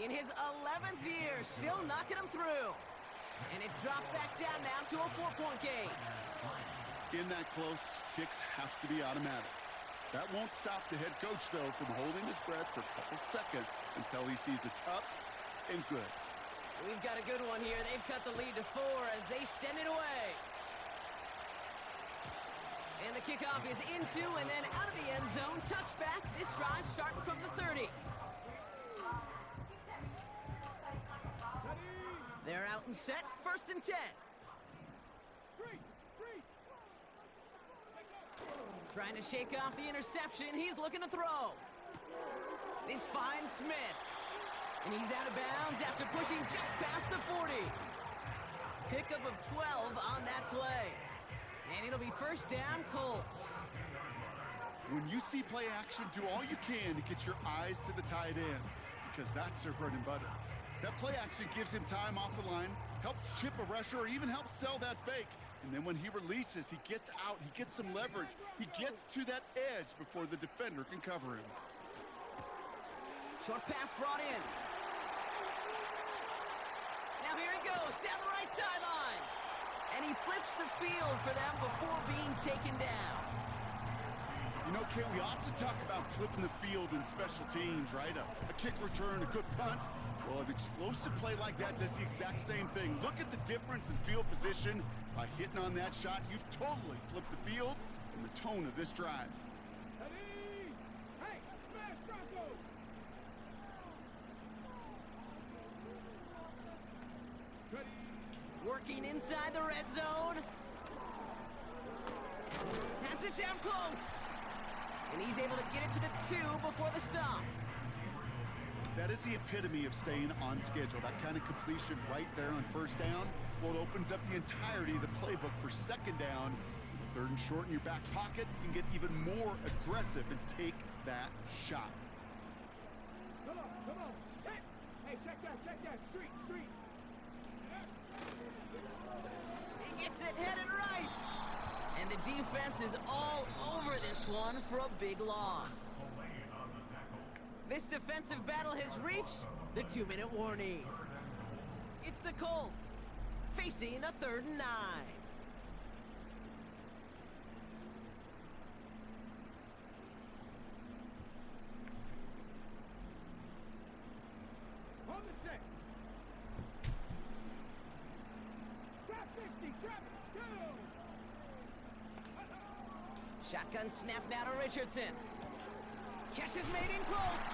In his 11th year, still knocking them through. And it's dropped back down now to a 4-point game. In that close, kicks have to be automatic. That won't stop the head coach, though, from holding his breath for a couple seconds until he sees it's up and good. We've got a good one here. They've cut the lead to 4 as they send it away. And the kickoff is into and then out of the end zone. Touchback. This drive starting from the 30. They're out and set. 1st and 10. Trying to shake off the interception. He's looking to throw. This finds Smith. And he's out of bounds after pushing just past the 40. Pickup of 12 on that play. And it'll be 1st down, Colts. When you see play action, do all you can to get your eyes to the tight end, because that's their bread and butter. That play action gives him time off the line, helps chip a rusher, or even helps sell that fake. And then when he releases, he gets out, he gets some leverage. He gets to that edge before the defender can cover him. Short pass brought in. Now here he goes, down the right sideline. And he flips the field for them before being taken down. You know, Kay, we often talk about flipping the field in special teams, right? A kick return, a good punt. Well, an explosive play like that does the exact same thing. Look at the difference in field position. By hitting on that shot, you've totally flipped the field and the tone of this drive. Working inside the red zone. Has it down close. And he's able to get it to the 2 before the stop. That is the epitome of staying on schedule. That kind of completion right there on 1st down. Well, it opens up the entirety of the playbook for 2nd down. 3rd and short in your back pocket. You can get even more aggressive and take that shot. Come on. Hey, check that. Street. He gets it headed right. And the defense is all over this one for a big loss. This defensive battle has reached the 2-minute warning. It's the Colts facing a 3rd and 9. On the set. Trap 50, trap 2. Shotgun snap now to Richardson. Catch is made in close.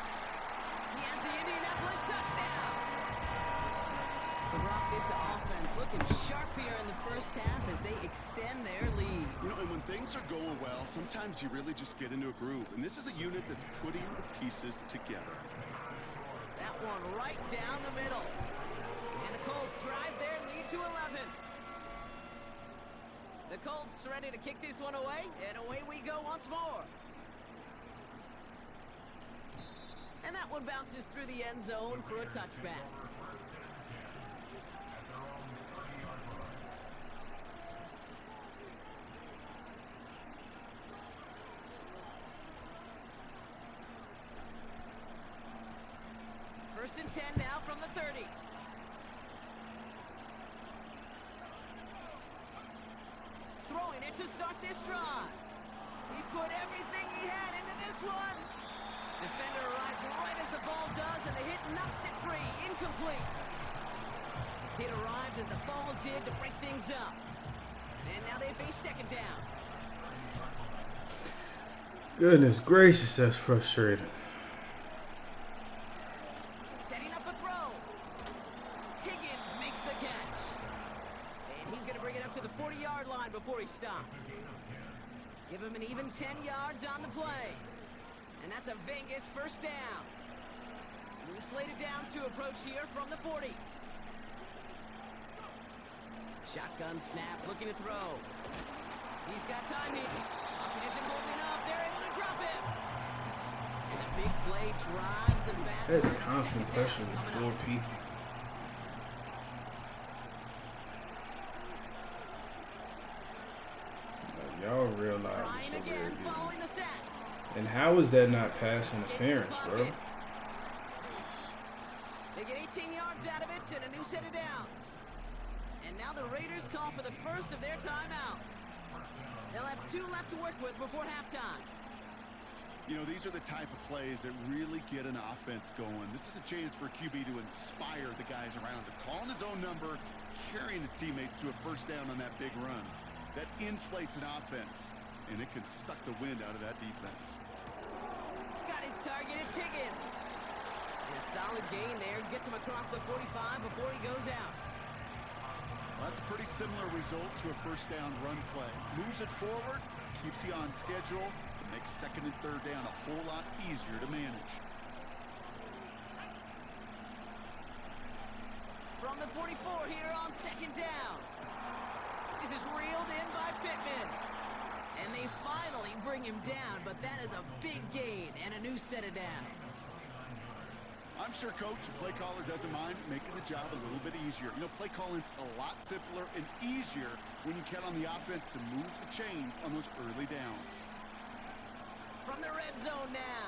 He has the Indianapolis touchdown. So Brock, this offense looking sharp here in the 1st half as they extend their lead. You know, and when things are going well, sometimes you really just get into a groove. And this is a unit that's putting the pieces together. That one right down the middle. And the Colts drive their lead to 11. The Colts ready to kick this one away, and away we go once more. And that one bounces through the end zone for a touchback. First and 10 now from the 30. Throwing it to start this drive. He put everything he had into this one. Defender arrives right as the ball does, and the hit knocks it free. Incomplete. Hit arrived as the ball did to break things up. And now they face 2nd down. Goodness gracious, that's frustrating. Setting up a throw. Higgins makes the catch. And he's going to bring it up to the 40-yard line before he stopped. Give him an even 10 yards on the play. And that's a Vegas 1st down. New slated downs to approach here from the 40. Shotgun snap, looking to throw. He's got time here. Pocket isn't holding up. They're able to drop him. And the big play drives them back. That's constant pressure with 4 people. Y'all realize Trying again, following the sack. And how is that not pass interference, bro? They They get 18 yards out of it and a new set of downs. And now the Raiders call for the first of their timeouts. They'll have 2 left to work with before halftime. You know, these are the type of plays that really get an offense going. This is a chance for a QB to inspire the guys around him. Calling his own number, carrying his teammates to a first down on that big run. That inflates an offense, and it can suck the wind out of that defense. Got his target, it's Higgins. And a solid gain there, gets him across the 45 before he goes out. Well, that's a pretty similar result to a first down run play. Moves it forward, keeps you on schedule, and makes second and third down a whole lot easier to manage. From the 44 here on second down. This is reeled in by Pittman. And they finally bring him down, but that is a big gain and a new set of downs. I'm sure Coach, the play caller, doesn't mind making the job a little bit easier. You know, play calling's a lot simpler and easier when you count on the offense to move the chains on those early downs. From the red zone now.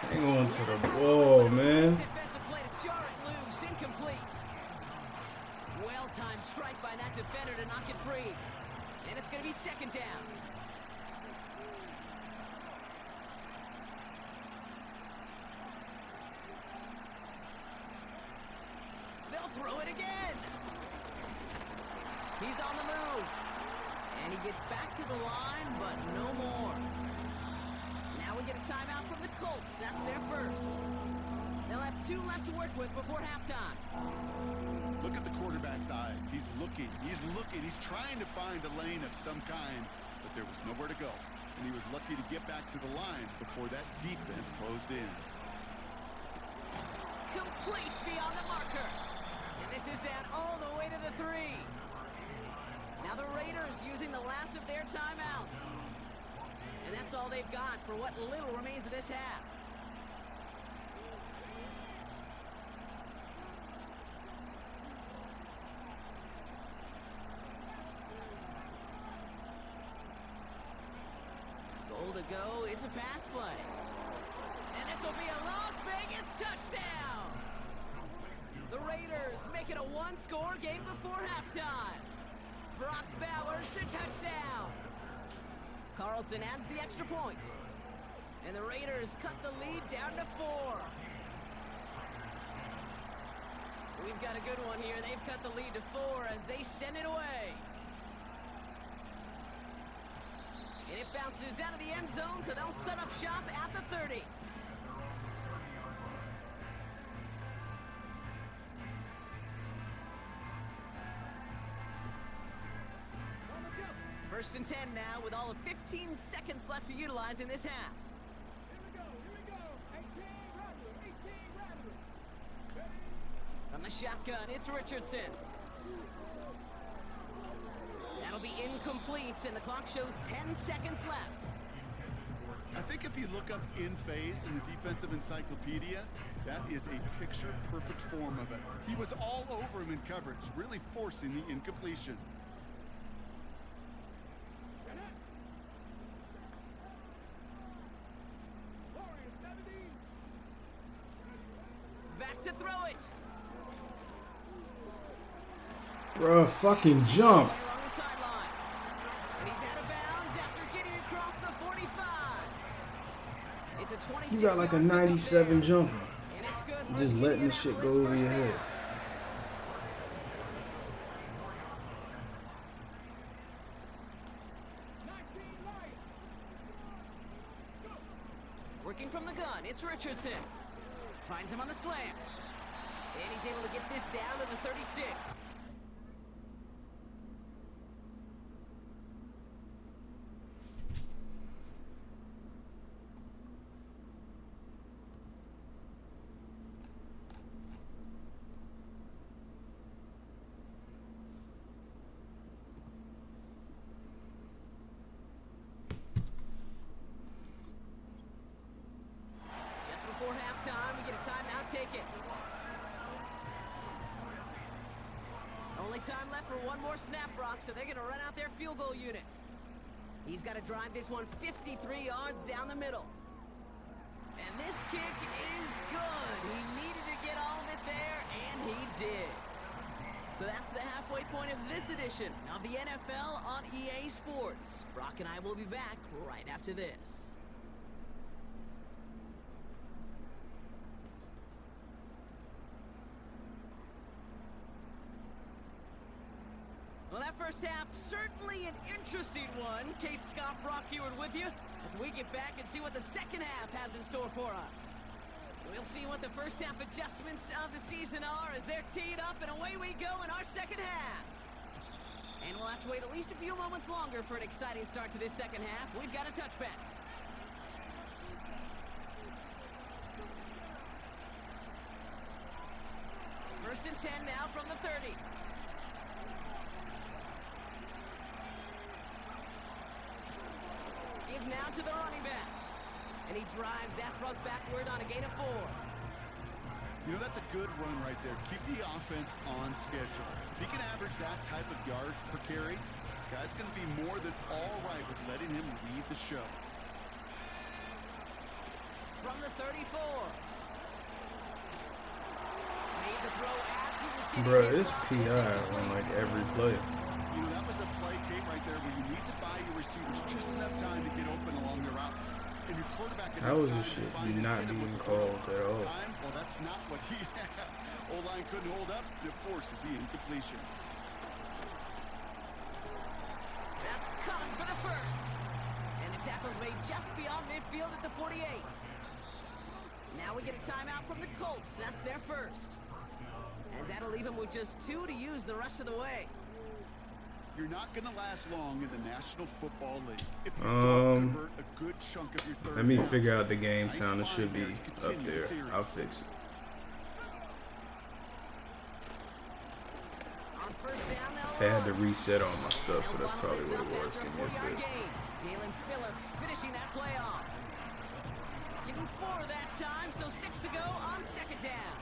Hang on to the ball, man. Defensive play to jar it loose, incomplete. Well-timed strike by that defender to knock it free. And it's going to be second down. They'll throw it again. He's on the move. And he gets back to the line, but no more. Now we get a timeout from the Colts. That's their first. They'll have 2 left to work with before halftime. Look at the quarterback's eyes. He's looking. He's trying to find a lane of some kind, but there was nowhere to go. And he was lucky to get back to the line before that defense closed in. Complete beyond the marker. And this is down all the way to the 3. Now the Raiders using the last of their timeouts. And that's all they've got for what little remains of this half. Goal to go, it's a pass play. And this will be a Las Vegas touchdown! The Raiders make it a 1-score game before halftime. Brock Bowers the touchdown. Carlson adds the extra point. And the Raiders cut the lead down to 4. We've got a good one here. They've cut the lead to 4 as they send it away. And it bounces out of the end zone, so they'll set up shop at the 30. First and 10 now with all of 15 seconds left to utilize in this half. Here we go. 18 Rattler. From the shotgun, it's Richardson. That'll be incomplete, and the clock shows 10 seconds left. I think if you look up in phase in the defensive encyclopedia, that is a picture-perfect form of it. He was all over him in coverage, really forcing the incompletion. Back to throw it. Bruh, fucking jump. Play along the sideline. And he's out of bounds after getting across the 45. It's a 26 You got like a 97 jumper. And it's good You're for just letting the shit go over your head. Working from the gun, it's Richardson. Finds him on the slant. And he's able to get this down to the 36. Before halftime, we get a timeout taken. Only time left for one more snap, Brock, so they're going to run out their field goal unit. He's got to drive this one 53 yards down the middle. And this kick is good. He needed to get all of it there, and he did. So that's the halfway point of this edition of the NFL on EA Sports. Brock and I will be back right after this. Well, that first half, certainly an interesting one. Kate, Scott, Brock Heward with you as we get back and see what the second half has in store for us. We'll see what the first half adjustments of the season are as they're teed up, and away we go in our second half. And we'll have to wait at least a few moments longer for an exciting start to this second half. We've got a touchback. First and 10 now from the 30. Give now to the running back. And he drives that front backward on a gain of 4. You know, that's a good run right there. Keep the offense on schedule. If he can average that type of yards per carry, this guy's going to be more than all right with letting him lead the show. From the 34. Made the throw as he was getting Bruh, hit. it's PI on like every play. You know, that was a play, Kate, right there where you need to buy your receivers just enough time to get open along the routes. And your quarterback How is time this to shit find not and hit him being with the called throw. at all? Time? Well, that's not what he had. O-line couldn't hold up, and it forces the incompletion. That's caught for the first. And the tackle's made just beyond midfield at the 48. Now we get a timeout from the Colts. That's their first. As that'll leave him with just 2 to use the rest of the way. You're not going to last long in the National Football League if you don't convert a good chunk of your third Let me downs. figure out the game Nice sound. It should be find there to up continue the there. series. I'll fix it. On first down, they'll I had to run. reset all my stuff, so They'll that's bottle probably this what up it was. after a Give me a 4-yard bit. gain. Jalen Phillips finishing that play off. Give him 4 that time, so 6 to go on second down.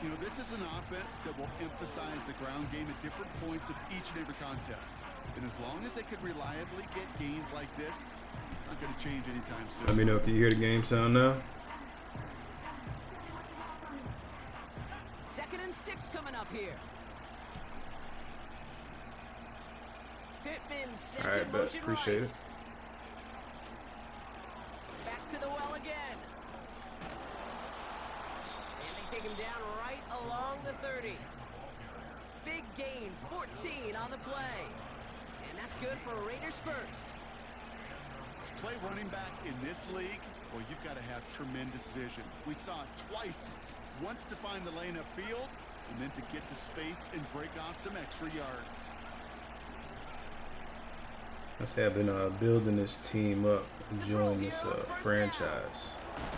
You know, this is an offense that will emphasize the ground game at different points of each and every contest. And as long as they could reliably get gains like this, it's not going to change anytime soon. Let me know. Can you hear the game sound now? Second and 6 coming up here. Pittman sets All right, in bet. motion Appreciate right. it. Back to the well again. And they take him down right along the 30. Big gain, 14 on the play. And that's good for Raiders first. To play running back in this league, well, you've got to have tremendous vision. We saw it twice. Once to find the lane upfield, and then to get to space and break off some extra yards. I say I've been building this team up, enjoying this franchise.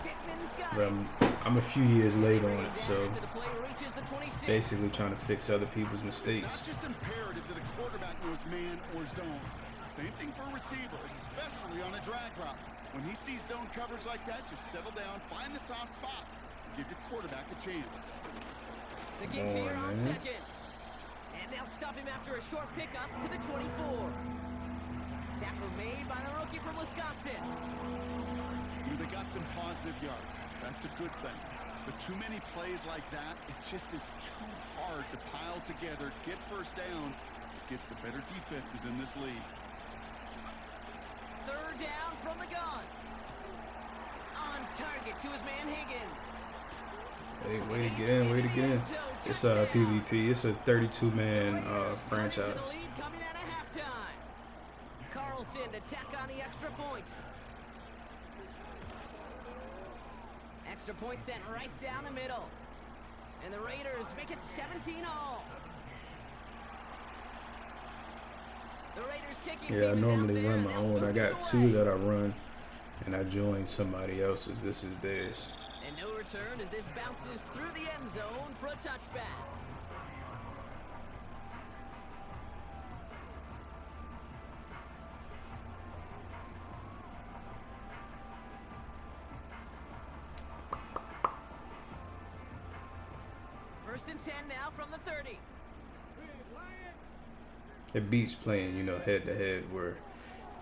Pittman's got But it. I'm a few years late on Bring it, down so after the play reaches the 26. basically trying to fix other people's It's mistakes. not just imperative that a quarterback knows man or zone. Same thing for a receiver, especially on a drag route. When he sees zone coverage like that, just settle down, find the soft spot, and give your quarterback a chance. The give Come here on, on man. second. And they'll stop him after a short pickup to the 24. Tackle made by the rookie from Wisconsin. You know, they got some positive yards. That's a good thing. But too many plays like that, it just is too hard to pile together, get first downs against the better defenses in this league. Third down from the gun. On target to his man Higgins. Hey, way to get in, way to get in. It's a PvP. It's a 32-man Raiders cut into franchise. the lead coming out of halftime. Carlson to tack on the extra point. Extra point sent right down the middle. And the Raiders make it 17 all. The Raiders kicking Yeah, I team is out normally there, run and my they'll own. boot I this got away. 2 that I run, and I joined somebody else's. This is theirs. And no return as this bounces through the end zone for a touchback. First and 10 now from the 30. It beats playing, you know, head-to-head where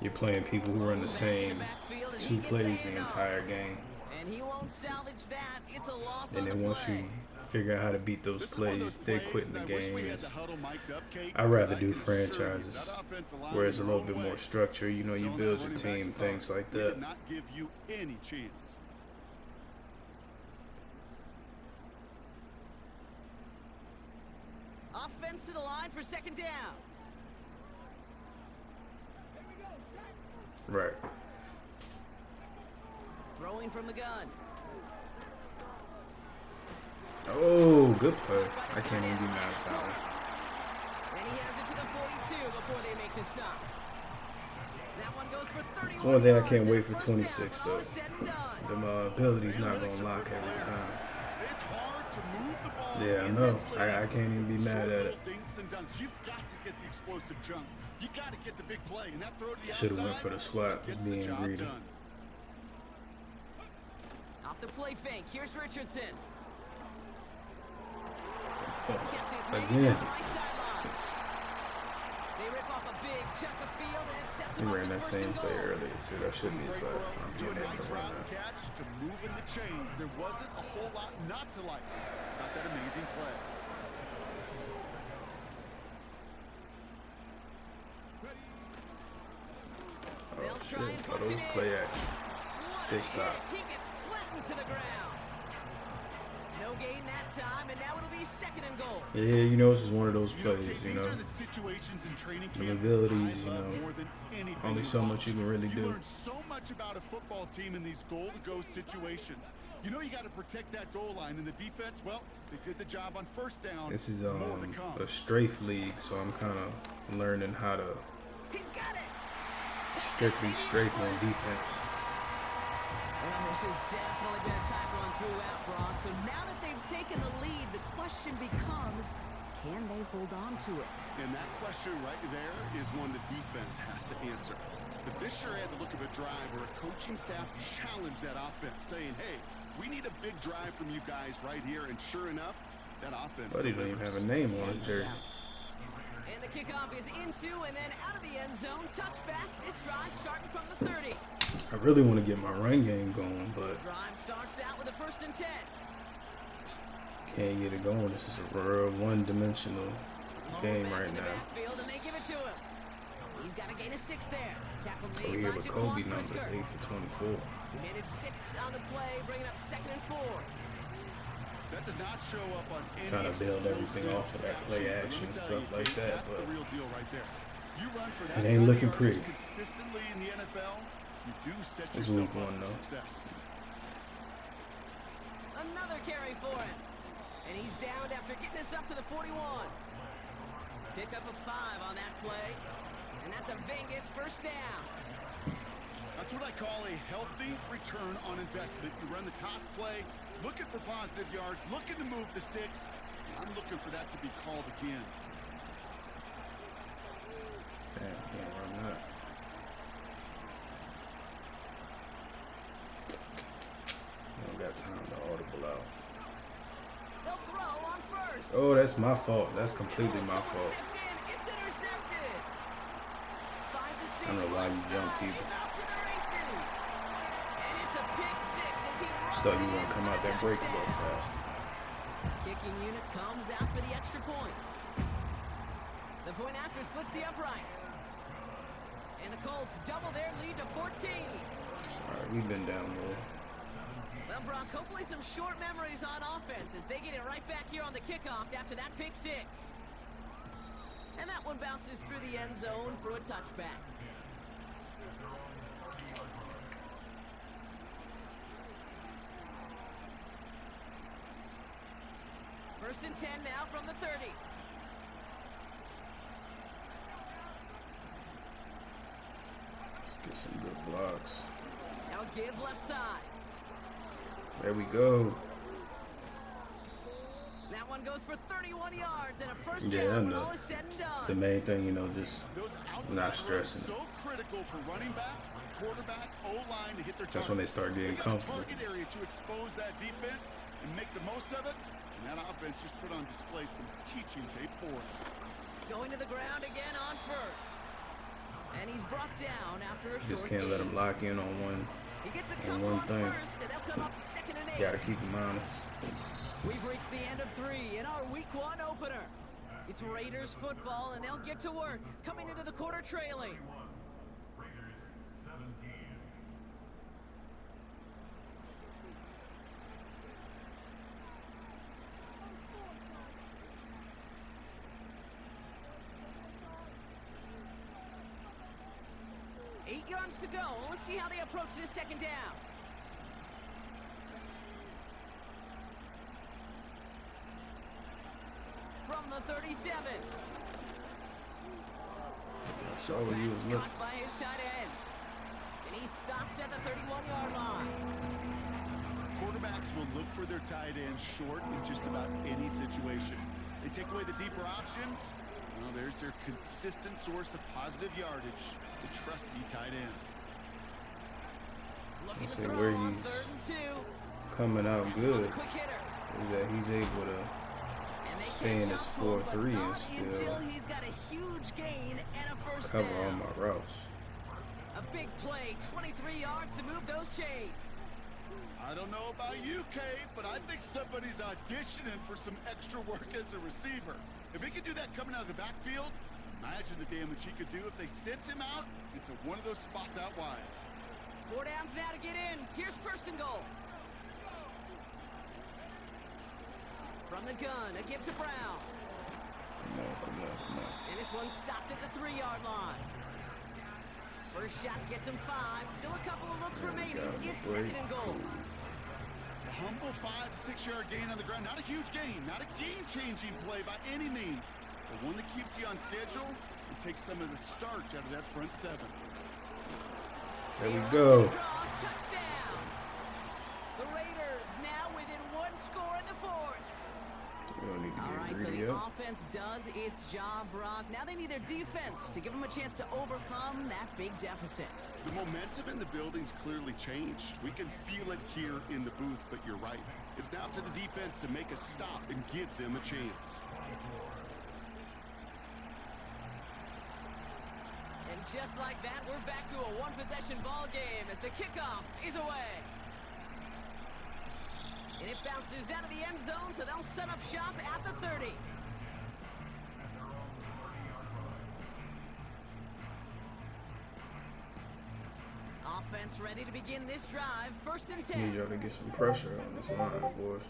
you're playing people who run the same 2 plays the entire game. And he won't salvage that. It's a loss And on then the once play. you figure out how to beat those This is one of those plays, they plays quitting the that I wish we game. had Is the huddle mic'd up, Kate, I'd rather because do I can assure you franchises that offensive line where it's a in little their bit own more way structure. You know, is you telling build that your running back, team, "Son, things like we that. did not give you any chance." Offense to the line for second down. Right. Throwing from the gun. Oh, good play. I can't even be mad at that one. And he has it to the 42 before they make the stop. That one goes for 31 It's one thing I yards can't and wait a for first down 26 when all though. is said and done. Them abilities not gonna lock every time. It's hard to move the ball. Yeah, I in know. this league. I can't even be mad Short at little it. dinks and dunks. You've got to get the explosive jump. You got to get the big play, and that throw to the Should have went outside for the swat. Was gets the being job greedy. done. Off the play fake. Here's Richardson. Oh, Catches made again. down the right sideline. They rip off a big chunk of field, and it sets He him up ran with that first same and play goal. earlier too. That should be his Great last throw time to being a able nice to run route that. catch to moving the chains. There wasn't a whole lot not to like about that amazing play. They'll Oh try shit! and Thought punch it it was in. play action. What a Good hit. stop. He gets flattened to the ground. No gain that time, and now it'll be second and goal. Yeah, you know, this is one of those You know, plays. Kate, You these know, are the situations in training the camp abilities. I You love know, more than anything only to so watch. much you can really You do. learn so much about a football team in these goal-to-go situations. You know you got to protect that goal line, and the defense, well, they did the job on first down. This is More to come. a strafe league, so I'm kind of learning how to He's got it. strictly strafe on defense. Well, this has definitely been a tight run throughout, Brock. So now that they've taken the lead, the question becomes, can they hold on to it? And that question right there is one the defense has to answer. But this sure had the look of a drive where a coaching staff challenged that offense, saying, hey, we need a big drive from you guys right here. And sure enough, that offense But he don't even have a name on his jersey. And the kickoff is into and then out of the end zone. Touchback. This drive starting from the 30. I really want to get my run game going, but Drive starts out with a 1st and 10. can't get it going. This is a real one-dimensional game Back right in the now. backfield, and they give it to him. He's got a gain of 6 there. Tackle Oh made yeah, by but Jaquan Kobe numbers Brisker. 8 for 24. He managed 6 on the play, bringing up 2nd and 4. That does not show up on any Trying to build everything off of that explosive play stat sheet. But action let me and tell stuff you, like Kate, that, That's but the real deal right there. You run for that it ain't looking yardage pretty. consistently in the NFL, you do set It's yourself week up one, for though. success. Another carry for him. And he's downed after getting this up to the 41. Pick up a 5 on that play. And that's a Vegas 1st down. That's what I call a healthy return on investment. You run the toss play, looking for positive yards, looking to move the sticks. I'm looking for that to be called again. Damn, can't run that. I don't got time to audible out. They'll throw on 1st. Oh, that's my fault. That's completely my Someone fault. stepped in. It's intercepted. Finds a I don't know why you seam jumped left side. either. He's off to the races. And it's a pick 6 as he runs Thought you it were in gonna come for out the that break a little touchdown. fast. Kicking unit comes out for the extra point. The point after splits the uprights. And the Colts double their lead to 14. It's all right. We've been down there. Well, Brock, hopefully some short memories on offense as they get it right back here on the kickoff after that pick 6. And that one bounces through the end zone for a touchback. First and 10 now from the 30. Let's get some good blocks. Now give left side. There we go. That one goes for 31 yards and a first Yeah, I down when know. all is said and done. The main thing, you know, just Those outside not runs stressing. so critical for running back, quarterback, O-line to hit their That's when they start getting They got a comfortable. target area to expose that defense and make the most of it. And that offense just put on display some teaching tape for it. Going to the ground again on 1st. And he's brought down after a Just short can't let gain. them lock in on one He gets a And couple one on thing, first, and they'll come up 2nd and 8. gotta keep him honest. We've reached the end of 3 in our Week 1 opener. It's Raiders football, and they'll get to work, coming into the quarter trailing. Raiders 17. Eight yards to go. Let's see how they approach this second down. From the 37. That's all he was Pass looking. caught by his tight end. And he's stopped at the 31-yard line. Quarterbacks will look for their tight end short in just about any situation. They take away the deeper options. Well, there's their consistent source of positive yardage, the trusty tight end. Looking to Say throw where on he's 3rd and 2. coming out That's another good quick hitter. is that he's able to And they stay in catch his up to him, but 4-3 and not still until he's got a huge gain and a first cover all down. my routes. A big play, 23 yards to move those chains. I don't know about you, Kate, but I think somebody's auditioning for some extra work as a receiver. If he could do that coming out of the backfield, imagine the damage he could do if they sent him out into one of those spots out wide. 4 downs now to get in. Here's 1st and goal. From the gun, a give to Brown. Come on, come on, come on. And this one's stopped at the 3-yard line. First shot gets him 5. Still a couple of looks remaining. Got the It's break. 2nd and goal. A humble 5 to 6 yard gain on the ground. Not a huge gain, not a game-changing play by any means, but one that keeps you on schedule and takes some of the starch out of that front 7. There we go. Across, touchdown. The Raiders now within 1 score in the 4th. We don't need to All right, get so greedy the up. offense does its job, Brock. Now they need their defense to give them a chance to overcome that big deficit. The momentum in the building's clearly changed. We can feel it here in the booth, but you're right. It's now up to the defense to make a stop and give them a chance. And just like that, we're back to a 1-possession ball game as the kickoff is away. And it bounces out of the end zone, so they'll set up shop at the 30. Offense ready to begin this drive. 1st and 10. Need y'all to get some pressure on this line, boys.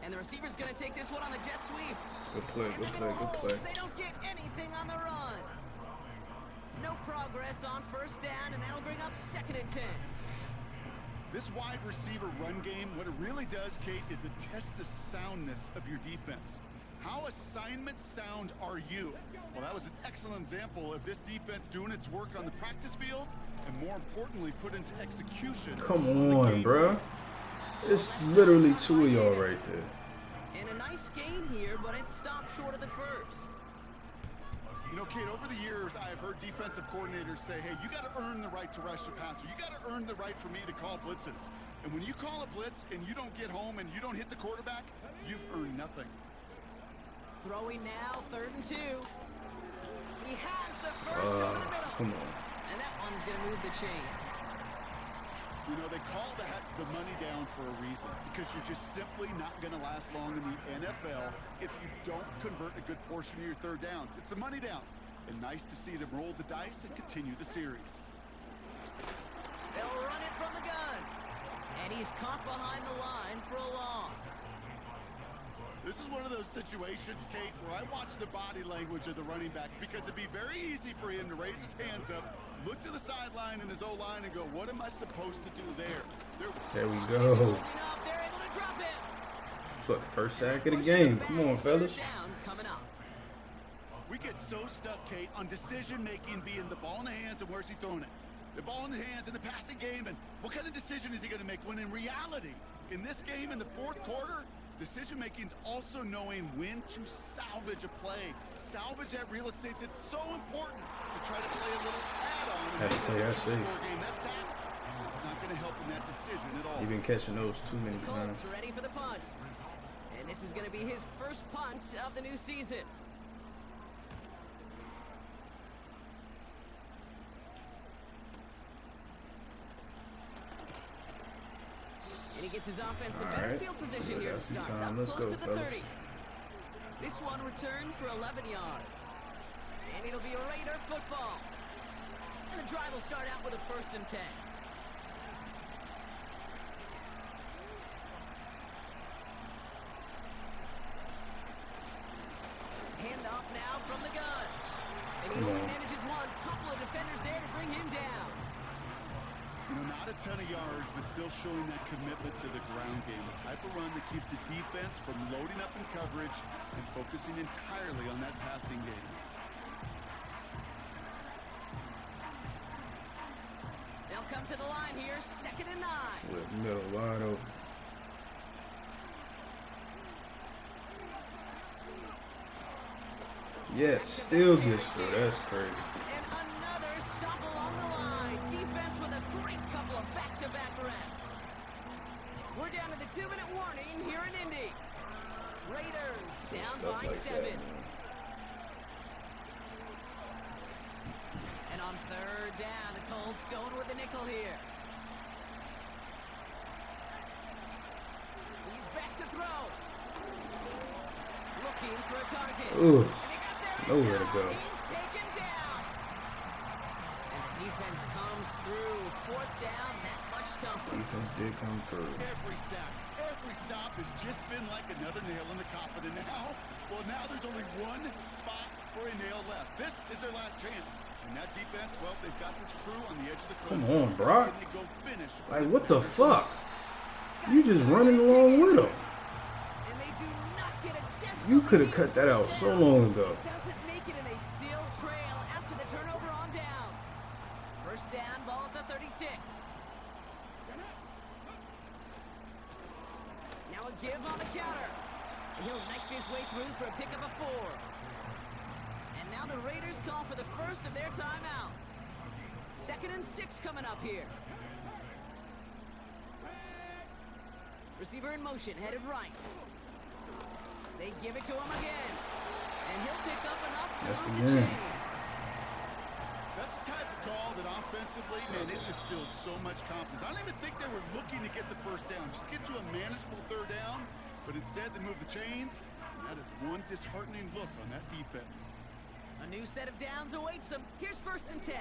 And the receiver's going to take this one on the jet sweep. Good play, And good they're play, gonna good hold play. as They don't get anything on the run. No progress on 1st down, and that'll bring up 2nd and 10. This wide receiver run game, what it really does, Kate, is it tests the soundness of your defense. How assignment sound are you? Well, that was an excellent example of this defense doing its work on the practice field and, more importantly, put into execution. Come on, bruh. It's literally 2 of y'all right there. And a nice gain here, but it stopped short of the first. You know, Kate, over the years, I've heard defensive coordinators say, hey, you got to earn the right to rush the passer. You got to earn the right for me to call blitzes. And when you call a blitz and you don't get home and you don't hit the quarterback, you've earned nothing. Throwing now, 3rd and 2. He has the first over the middle. Come on. And that one's going to move the chain. You know, they call that the money down for a reason, because you're just simply not going to last long in the NFL if you don't convert a good portion of your 3rd downs. It's the money down. And nice to see them roll the dice and continue the series. They'll run it from the gun. And he's caught behind the line for a loss. This is one of those situations, Kate, where I watch the body language of the running back, because it'd be very easy for him to raise his hands up, look to the sideline in his O-line and go, what am I supposed to do there? There we He's go. holding up. They're able to drop it. It's like the first sack of the game. Come on, fellas. 3rd down coming up. We get so stuck, Kate, on decision-making being the ball in the hands and where's he throwing it. The ball in the hands in the passing game, and what kind of decision is he going to make? When in reality, in this game, in the 4th quarter, decision-making is also knowing when to salvage a play. Salvage that real estate that's so important to try to play a little add-on. Had to play that safe. That's not going to help in that decision at all. You've been catching those too many times. Colts ready for the punt. And this is going to be his first punt of the new season. gets his offense in All better right. field So position we here to got some start. time. Up Let's close go, to the fellas. 30. This one returned for 11 yards. And it'll be a Raider football. And the drive will start out with a 1st and 10. Handoff now from the gun. And he Come only on. manages one. Couple of defenders there to bring him down. You know, not a ton of yards, but still showing that commitment to the ground game. The type of run that keeps the defense from loading up in coverage and focusing entirely on that passing game. They'll come to the line here, 2nd and 9. With middle wide open. Yeah, still gets through. That's crazy. And another stop along the line. Defense with a great couple of back-to-back reps. We're down to the 2-minute warning here in Indy. Raiders down Stuff by like 7. that, man. And on 3rd down, the Colts going with the nickel here. He's back to throw. Looking for a target. Ooh, And he got there in nowhere to time. go. He's taken down. And the defense comes through. 4th down, that much tougher. Defense did come through. Every sack, every stop has just been like another nail in the coffin. And now, well, now there's only one spot for a nail left. This is their last chance. And that defense, well, they've got this crew on the edge of the cliff. Come on, Brock. Can they go finish? Like, what the fuck? You just running along with him. And they do not get a desperate You could have lead. cut that out so long ago. Doesn't make it, and they still trail after the turnover on downs. 1st down, ball at the 36. Now a give on the counter. And he'll knife his way through for a pickup of 4. And now the Raiders call for the first of their timeouts. 2nd and 6 coming up here. Receiver in motion, headed right. They give it to him again. And he'll pick up enough to That's move the the game. chains. That's the type of call that offensively, man, it just builds so much confidence. I don't even think they were looking to get the 1st down. Just get to a manageable 3rd down, but instead they move the chains. And that is one disheartening look on that defense. A new set of downs awaits them. Here's 1st and 10.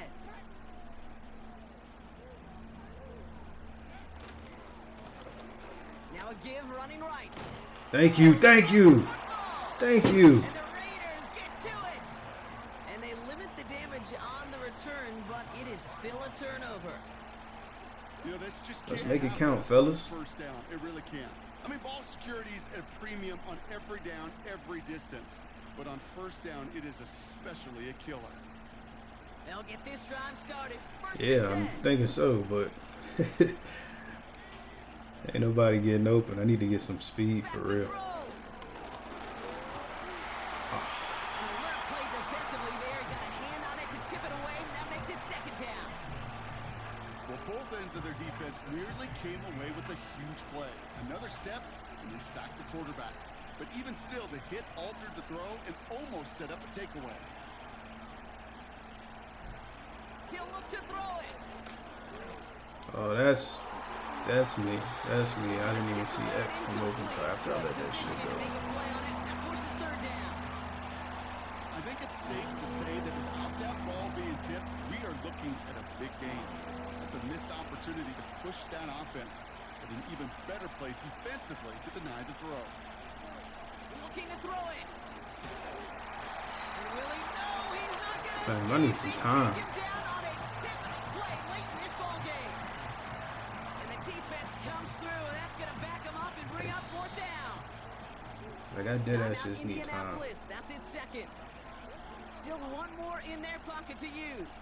Now a give running right. Thank you, thank you, thank you. And the Raiders get to it. And they limit the damage on the return, but it is still a turnover. You know, this just Let's can't make it happen count, on fellas. 1st down. It really can't. I mean, ball security is at a premium on every down, every distance. But on 1st down, it is especially a killer. They'll get this drive started. 1st Yeah, and I'm 10. thinking so, but ain't nobody getting open. I need to get some speed Back for to real. throw. An alert play defensively there. Got a hand on it to tip it away. That makes it 2nd down. Well, both ends of their defense nearly came away with a huge play. Another step, and they sacked the quarterback. But even still, the hit altered the throw and almost set up a takeaway. He'll look to throw it. Oh, that's me. That's me. I didn't even see X come over until after I let that shit Positioning to go. make a play on it. That forces 3rd down. I think it's safe to say that without that ball being tipped, we are looking at a big game. It's a missed opportunity to push that offense, but an even better play defensively to deny the throw. Looking to throw it. And Willie, no, he's not going to Man, escape. I need some They time. take him down on a pivotal play late in this ball game. And the defense comes through, and that's going to back him up and bring up 4th down. Like, I did Timeout, that just need time. Indianapolis. That's it, 2nd. Still one more in their pocket to use.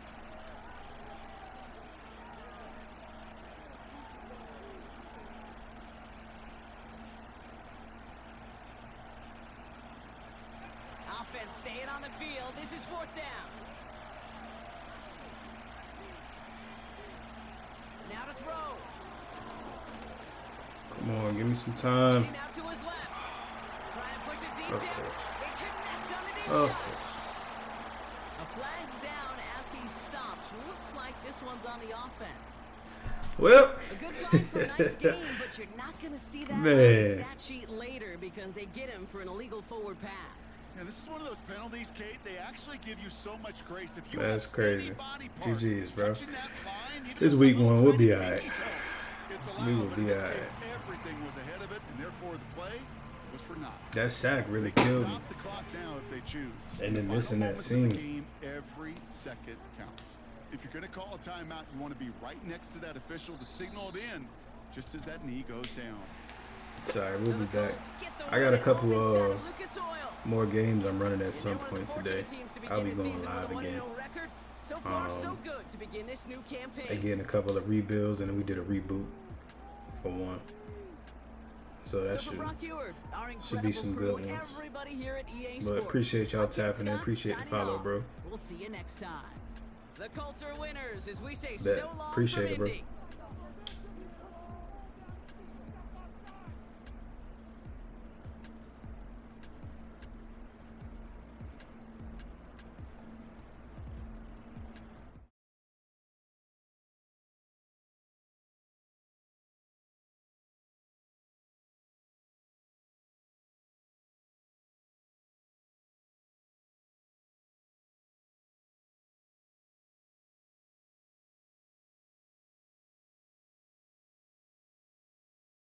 Offense staying on the field. This is 4th down. Now to throw. Come on, give me some time. Leading out to his left. Try and push it deep Of down. course. They connect on the deep Of shot. course. A flag's down as he stops. Looks like this one's on the offense. Well, A good fight for a nice game, but you're not going to see that on the Man. stat sheet later because they get him for an illegal forward pass. And this is one of those penalties, Kate. They actually give you so much grace. If you That's have crazy. any body part GG's, bro. touching that line, even This if week the ball's one, we'll be tiny alright. pinky toe, it's allowed, We will but in be this alright. case, everything was ahead of it, and therefore the play was for naught. that sack really They can killed me. stop the clock now if they choose. And then The missing final that moments of the scene. game, every second counts. If you're going to call a timeout, you want to be right next to that official to signal it in, just as that knee goes down. Sorry, we'll be The back. Colts get the I got a win at couple home inside of of Lucas Oil. more games I'm running at And some they're one of the point today. fortunate teams to I'll begin be the going season live with a again. 1-0 record. So far, so good to begin this new campaign. Again, a couple of rebuilds, and then we did a reboot for one. So that So for should. Brock Ewart, our should be some incredible good crew, ones. everybody here at EA But Sports. appreciate y'all I'm Ted tapping in. Scott, Appreciate the signing follow, off. bro. We'll see you next time. The Colts are winners as we say Bet. so long Appreciate from it, bro. Indy.